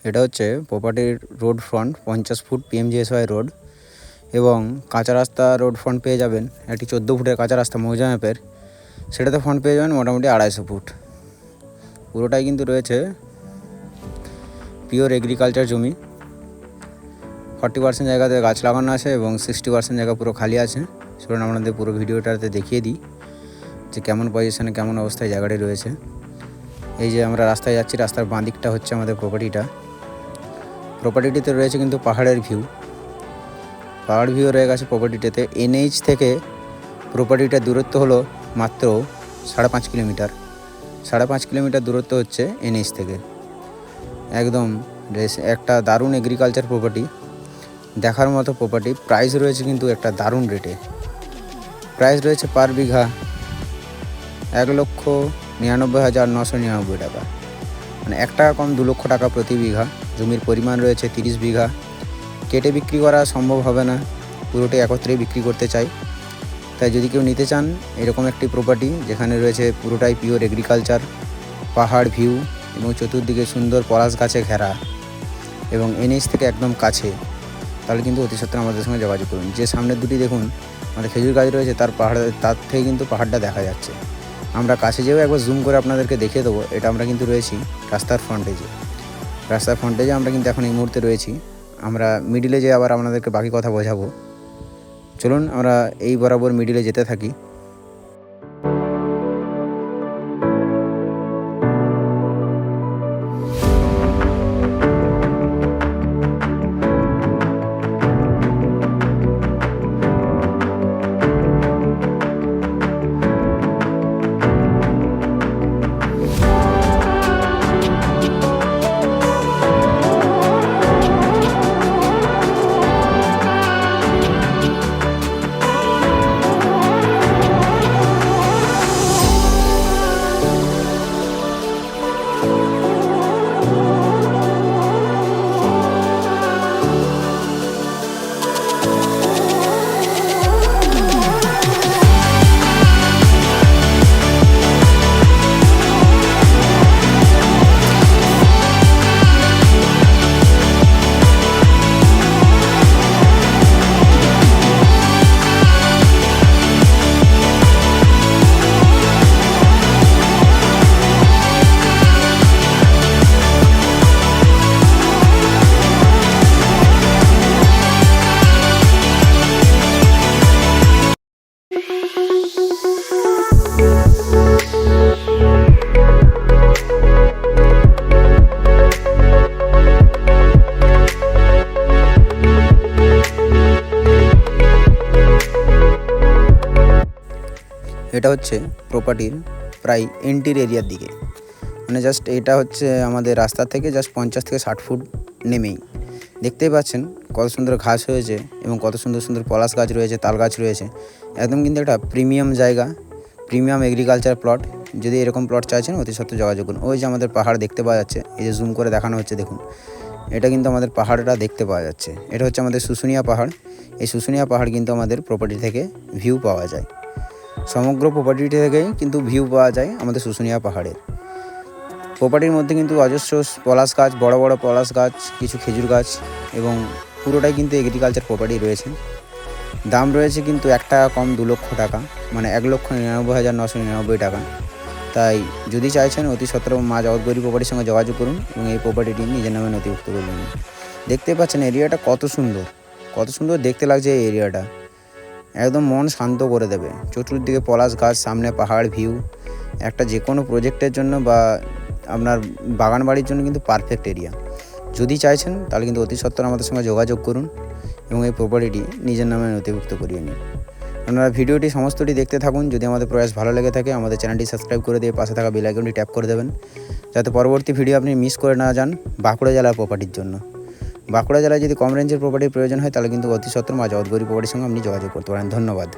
এটা হচ্ছে প্রপার্টির road front 50 foot PMGSY road এবং কাঁচা রাস্তা রোড ফ্রন্ট পেয়ে যাবেন। একটি 14 ফুটের কাঁচা রাস্তা মৌজা ম্যাপের, সেটাতে ফ্রন্ট পেয়ে যাবেন মোটামুটি 250 ফুট। পুরোটাই কিন্তু রয়েছে পিওর এগ্রিকালচার জমি। 40% জায়গাতে গাছ লাগানো আছে এবং 60% জায়গা পুরো খালি আছে। সেটা আপনাদের পুরো ভিডিওটাতে দেখিয়ে দিই যে কেমন পজিশনে কেমন অবস্থায় জায়গাটি রয়েছে। এই যে আমরা রাস্তায় যাচ্ছি, রাস্তার বাঁ দিকটা হচ্ছে আমাদের প্রপার্টিটিতে রয়েছে কিন্তু পাহাড়ের ভিউ রয়ে গেছে প্রপার্টিটাতে। NH থেকে প্রপার্টিটার দূরত্ব হলো মাত্র 5.5 কিলোমিটার। 5.5 কিলোমিটার দূরত্ব হচ্ছে NH থেকে। একদম একটা দারুণ এগ্রিকালচার প্রপার্টি, দেখার মতো প্রপার্টি। প্রাইস রয়েছে কিন্তু একটা দারুণ রেটে। প্রাইস রয়েছে পার বিঘা 1,99,999 টাকা, মানে 1 টাকা কম 2 লক্ষ টাকা প্রতি বিঘা। জমির পরিমাণ রয়েছে 30 বিঘা। কেটে বিক্রি করা সম্ভব হবে না, পুরোটাই একত্রেই বিক্রি করতে চাই। তাই যদি কেউ নিতে চান এরকম একটি প্রপার্টি যেখানে রয়েছে পুরোটাই পিওর এগ্রিকালচার, পাহাড় ভিউ এবং চতুর্দিকে সুন্দর পলাশ গাছে ঘেরা এবং NH থেকে একদম কাছে, তাহলে কিন্তু অতি সত্ত্বর আমাদের সঙ্গে যোগাযোগ করুন। যে সামনের দুটি দেখুন আমাদের খেজুর গাছ রয়েছে, তার থেকে কিন্তু পাহাড়টা দেখা যাচ্ছে। আমরা কাছে যেও একবার জুম করে আপনাদেরকে দেখিয়ে দেবো। এটা আমরা কিন্তু রয়েছি রাস্তার ফ্রন্টেজে আমরা কিন্তু এখন এই মুহূর্তে রয়েছি। আমরা মিডিলে যেয়ে আবার আপনাদেরকে বাকি কথা বোঝাবো। চলুন আমরা এই বরাবর মিডিলে যেতে থাকি। এটা হচ্ছে প্রপার্টির প্রায় এন্ট্রির এরিয়ার দিকে, মানে জাস্ট এটা হচ্ছে আমাদের রাস্তা থেকে জাস্ট 50 থেকে 60 ফুট নেমেই। দেখতেই পাচ্ছেন কত সুন্দর ঘাস হয়েছে এবং কত সুন্দর সুন্দর পলাশ গাছ রয়েছে, তাল গাছ রয়েছে। একদম কিন্তু একটা প্রিমিয়াম জায়গা, প্রিমিয়াম এগ্রিকালচার প্লট। যদি এরকম প্লট চাইছেন অতি সত্ত্বর যোগাযোগ করুন। ওই যে আমাদের পাহাড় দেখতে পাওয়া যাচ্ছে, এই যে জুম করে দেখানো হচ্ছে দেখুন, এটা কিন্তু আমাদের পাহাড়টা দেখতে পাওয়া যাচ্ছে। এটা হচ্ছে আমাদের শুশুনিয়া পাহাড়। এই শুশুনিয়া পাহাড় কিন্তু আমাদের প্রপার্টি থেকে ভিউ পাওয়া যায়। সমগ্র প্রপার্টি থেকেই কিন্তু ভিউ পাওয়া যায় আমাদের শুশুনিয়া পাহাড়ের। প্রপার্টির মধ্যে কিন্তু অজস্র পলাশ গাছ, বড় বড় পলাশ গাছ, কিছু খেজুর গাছ এবং পুরোটাই কিন্তু এগ্রিকালচার প্রপার্টি রয়েছে। দাম রয়েছে কিন্তু 1 টাকা কম 2 লক্ষ টাকা, মানে 1,99,999 টাকা। তাই যদি চাইছেন অতি সত্ত্বর মা জগৎগৌরী প্রপার্টির সঙ্গে যোগাযোগ করুন এবং এই প্রপার্টিটি নিজের নামে নথিভুক্ত করে নিন। দেখতে পাচ্ছেন এরিয়াটা কত সুন্দর দেখতে লাগছে। এই এরিয়াটা একদম মন শান্ত করে দেবে। চতুর্দিকে পলাশ গাছ, সামনে পাহাড় ভিউ, একটা যে কোনো প্রজেক্টের জন্য বা আপনার বাগান বাড়ির জন্য কিন্তু পারফেক্ট এরিয়া। যদি চাইছেন তাহলে কিন্তু অতি সত্ত্বর আমাদের সঙ্গে যোগাযোগ করুন এবং এই প্রপার্টিটি নিজের নামে নথিভুক্ত করিয়ে নিন। আপনারা ভিডিওটি সমস্তটি দেখতে থাকুন। যদি আমাদের প্রয়াস ভালো লেগে থাকে আমাদের চ্যানেলটি সাবস্ক্রাইব করে দিয়ে পাশে থাকা বেল আইকনটি ট্যাপ করে দেবেন, যাতে পরবর্তী ভিডিও আপনি মিস করে না যান। বাঁকুড়া জেলার প্রপার্টির জন্য, বাঁকুড়া জেলায় যদি কম রেঞ্জের প্রপার্টির প্রয়োজন হয় তাহলে কিন্তু অতি সত্ত্বর মা জগৎগৌরী প্রপার্টির সঙ্গে আপনি যোগাযোগ করতে পারেন। ধন্যবাদ।